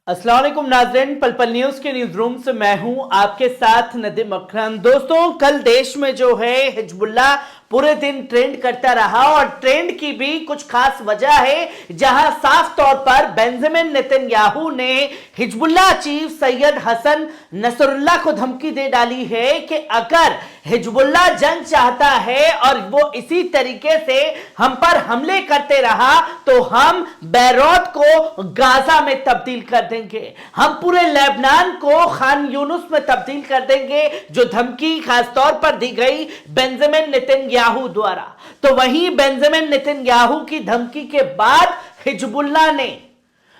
अस्सलाम वालेकुम नाज़रीन, पल पल न्यूज के न्यूज रूम से मैं हूं आपके साथ नदीम अकरम। दोस्तों, कल देश में जो है हिजबुल्लाह पूरे दिन ट्रेंड करता रहा और ट्रेंड की भी कुछ खास वजह है, जहां साफ तौर पर बेंजामिन नेतन्याहू ने Hezbollah chief Sayyed Hassan Nasrallah को धमकी दे डाली है कि अगर हिजबुल्लाह जंग चाहता है और वो इसी तरीके से हम पर हमले करते रहा तो हम बैरूत को गाजा में तब्दील कर देंगे, हम पूरे लेबनान को खान यूनुस में तब्दील कर देंगे, जो धमकी खासतौर पर दी गई बेंजामिन नेतन्याहू द्वारा। तो वहीं बेंजामिन नेतन्याहू की धमकी के बाद हिजबुल्लाह ने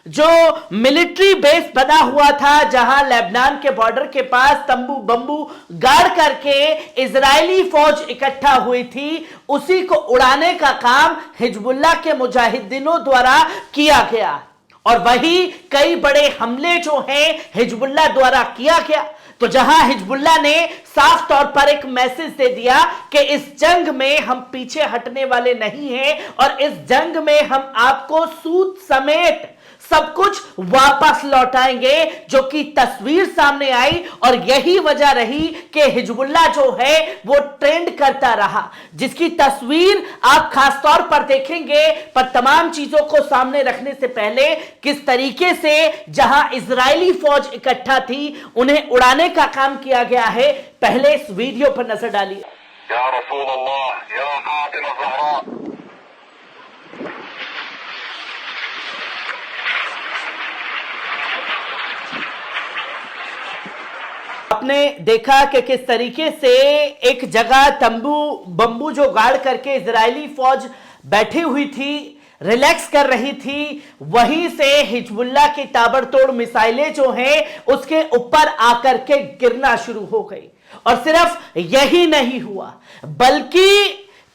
जो मिलिट्री बेस बना हुआ था, जहां लेबनान के बॉर्डर के पास तंबू बंबू गाड़ करके इजरायली फौज इकट्ठा हुई थी, उसी को उड़ाने का काम हिजबुल्लाह के मुजाहिदीनों द्वारा किया गया। और वही कई बड़े हमले जो हैं हिजबुल्लाह द्वारा किया गया। तो जहां हिजबुल्लाह ने साफ तौर पर एक मैसेज दे दिया कि इस जंग में हम पीछे हटने वाले नहीं हैं और इस जंग में हम आपको सूद समेत सब कुछ वापस लौटाएंगे, जो कि तस्वीर सामने आई और यही वजह रही कि हिजबुल्लाह जो है वो ट्रेंड करता रहा, जिसकी तस्वीर आप खास तौर पर देखेंगे। पर तमाम चीजों को सामने रखने से पहले किस तरीके से जहां इजरायली फौज इकट्ठा थी उन्हें उड़ाने का काम किया गया है, पहले इस वीडियो पर नजर डालिए। या रसूल अल्लाह, या फातिमा ज़हरा। आपने देखा कि किस तरीके से एक जगह तंबू बंबू जो गाड़ करके इजरायली फौज बैठी हुई थी, रिलैक्स कर रही थी, वहीं से हिजबुल्लाह की ताबड़तोड़ मिसाइलें जो हैं उसके ऊपर आकर के गिरना शुरू हो गई। और सिर्फ यही नहीं हुआ, बल्कि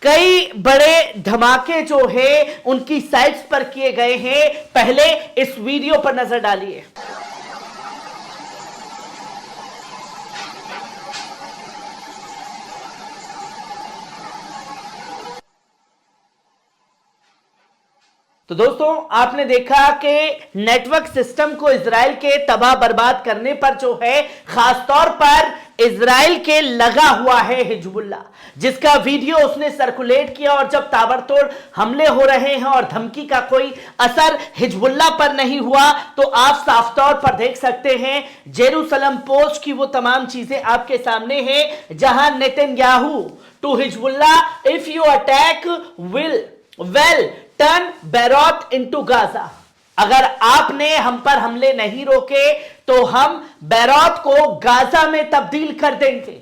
कई बड़े धमाके जो है उनकी साइट्स पर किए गए हैं। पहले इस वीडियो पर नजर डालिए। तो दोस्तों, आपने देखा कि नेटवर्क सिस्टम को इजराइल के तबाह बर्बाद करने पर जो है खासतौर पर इजराइल के लगा हुआ है हिजबुल्लाह, जिसका वीडियो उसने सर्कुलेट किया। और जब ताबड़तोड़ हमले हो रहे हैं और धमकी का कोई असर हिजबुल्लाह पर नहीं हुआ, तो आप साफ तौर पर देख सकते हैं जेरूसलम पोस्ट की वो तमाम चीजें आपके सामने हैं, जहां Netanyahu to Hezbollah, if you attack will well turn Beirut into Gaza. अगर आपने हम पर हमले नहीं रोके तो हम बैरूत को गाजा में तब्दील कर देंगे।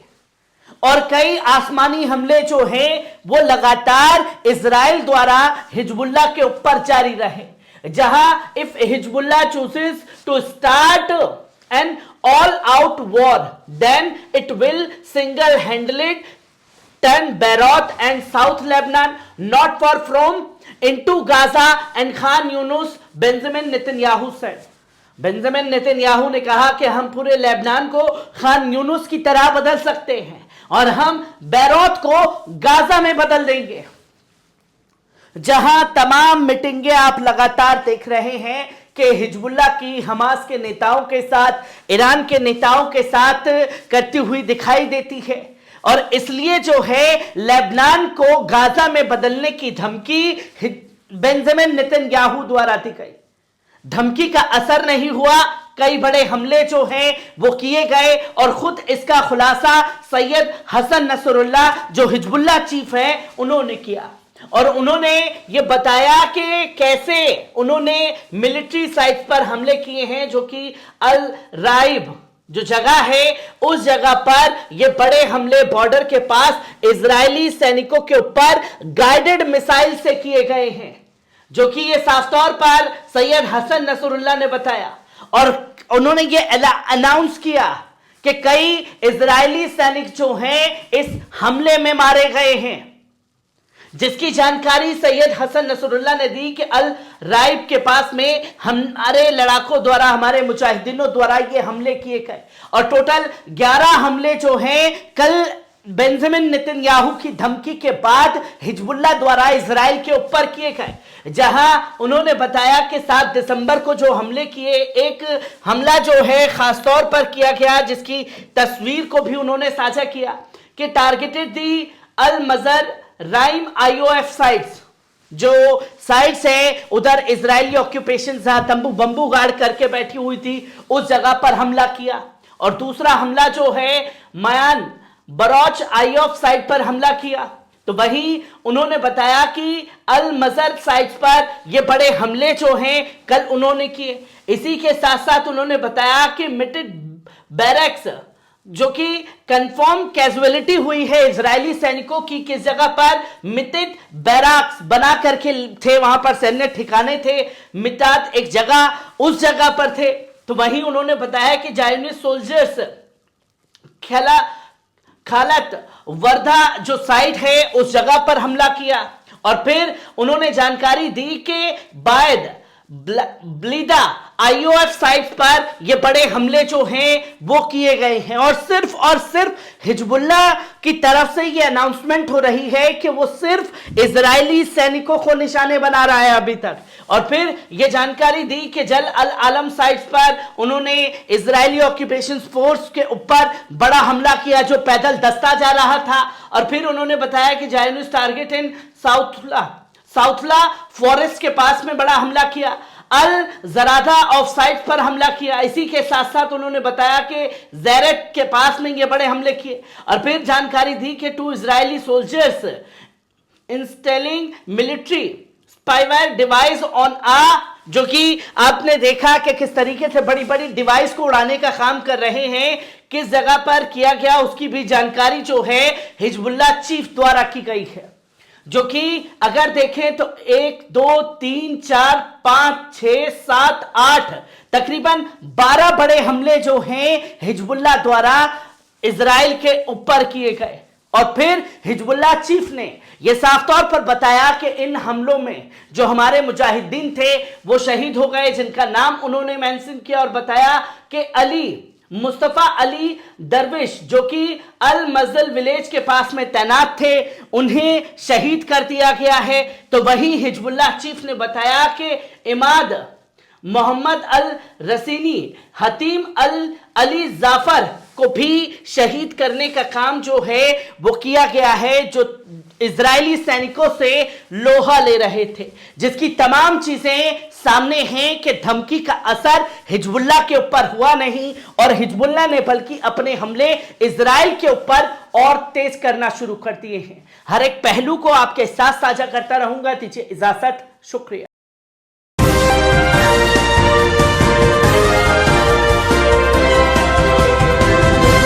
और कई आसमानी हमले जो हैं वो लगातार इजराइल द्वारा हिजबुल्लाह के ऊपर जारी रहे, जहां if Hezbollah chooses to start an all out war then it will single handedly turn Beirut and South Lebanon not far from into Gaza and Khan Yunus, Benjamin Netanyahu said। Benjamin Netanyahu ने कहा कि हम पूरे Lebanon को खान यूनुस की तरह बदल सकते हैं और हम बैरूत को गाजा में बदल देंगे। जहां तमाम मीटिंगें आप लगातार देख रहे हैं कि हिजबुल्लाह की हमास के नेताओं के साथ, ईरान के नेताओं के साथ करती हुई दिखाई देती है। और इसलिए जो है लेबनान को गाजा में बदलने की धमकी बेंजामिन नेतन्याहू द्वारा दी गई। धमकी का असर नहीं हुआ, कई बड़े हमले जो हैं वो किए गए और खुद इसका खुलासा सैयद हसन नसरुल्लाह जो हिजबुल्लाह चीफ हैं उन्होंने किया। और उन्होंने ये बताया कि कैसे उन्होंने मिलिट्री साइट्स पर हमले किए हैं, जो कि अल राइब जो जगह है उस जगह पर ये बड़े हमले बॉर्डर के पास इजरायली सैनिकों के ऊपर गाइडेड मिसाइल से किए गए हैं, जो कि ये साफ तौर पर सैयद हसन नसरुल्लाह ने बताया। और उन्होंने ये अनाउंस किया कि कई इजरायली सैनिक जो हैं इस हमले में मारे गए हैं, जिसकी जानकारी सैयद हसन नसरुल्लाह ने दी कि अल राइब के पास में हमारे लड़ाकों द्वारा, हमारे मुजाहिदीनों द्वारा ये हमले किए गए। और टोटल 11 हमले जो हैं कल बेंजामिन नेतन्याहू की धमकी के बाद हिजबुल्लाह द्वारा इजराइल के ऊपर किए गए, जहां उन्होंने बताया कि 7 दिसंबर को जो हमले किए, एक हमला जो है खासतौर पर किया गया, जिसकी तस्वीर को भी उन्होंने साझा किया कि टारगेटेड दी अल मजर राइम आईओएफ साइट्स, जो साइट्स है उधर इजरायली ऑक्यूपेशन जहां तंबू बंबू गाड़ करके बैठी हुई थी, उस जगह पर हमला किया। और दूसरा हमला जो है मयान बरोच आईओएफ साइट पर हमला किया। तो वहीं उन्होंने बताया कि अल मजर साइट्स पर ये बड़े हमले जो हैं कल उन्होंने किए। इसी के साथ साथ उन्होंने बताया कि मिटेड बैरक्स, जो कि कंफर्म कैजुअलिटी हुई है इजरायली सैनिकों की, किस जगह पर मिटेड बैरक्स बना करके थे, वहां पर सैन्य ठिकाने थे, मितात एक जगह, उस जगह पर थे। तो वहीं उन्होंने बताया कि जायनिस्ट सोल्जर्स खालत वर्धा जो साइट है उस जगह पर हमला किया। और फिर उन्होंने जानकारी दी कि बाद ब्लीदा आईओएफ साइट पर ये बड़े हमले जो हैं वो किए गए हैं। और सिर्फ हिजबुल्लाह की तरफ से ये अनाउंसमेंट हो रही है कि वो सिर्फ इजरायली सैनिकों को निशाने बना रहा है अभी तक। और फिर ये जानकारी दी कि जल अल आलम साइट्स पर उन्होंने इजरायली ऑक्यूपेशन फोर्स के ऊपर बड़ा हमला किया जो पैदल दस्ता जा रहा था। और फिर उन्होंने बताया कि जायनिस्ट टारगेट इन साउथला फॉरेस्ट के पास में बड़ा हमला किया, अल जरादा ऑफ साइट पर हमला किया। इसी के साथ साथ उन्होंने बताया कि जैरेट के पास में ये बड़े हमले किए। और फिर जानकारी दी कि 2 Israeli soldiers installing military spyware device on जो कि आपने देखा कि किस तरीके से बड़ी बड़ी डिवाइस को उड़ाने का काम कर रहे हैं, किस जगह पर किया गया उसकी भी जानकारी जो है हिजबुल्लाह चीफ द्वारा की गई है। जो कि अगर देखें तो 1 2 3 4 5 6 7 8 तकरीबन 12 बड़े हमले जो हैं हिजबुल्लाह द्वारा इजराइल के ऊपर किए गए। और फिर हिजबुल्लाह चीफ ने यह साफ तौर पर बताया कि इन हमलों में जो हमारे मुजाहिदीन थे वो शहीद हो गए, जिनका नाम उन्होंने मेंशन किया और बताया कि अली मुस्तफा अली दरविश जो कि अल मजल विलेज के पास में तैनात थे, उन्हें शहीद कर दिया गया है। तो वही हिजबुल्लाह चीफ ने बताया कि इमाद मोहम्मद अल रसीनी हतीम अल अली जाफर को भी शहीद करने का काम जो है वो किया गया है, जो इजरायली सैनिकों से लोहा ले रहे थे, जिसकी तमाम चीजें सामने हैं कि धमकी का असर हिजबुल्लाह के ऊपर हुआ नहीं और हिजबुल्लाह ने बल्कि अपने हमले इजराइल के ऊपर और तेज करना शुरू कर दिए हैं। हर एक पहलू को आपके साथ साझा करता रहूंगा। दीजिए इजाजत, शुक्रिया।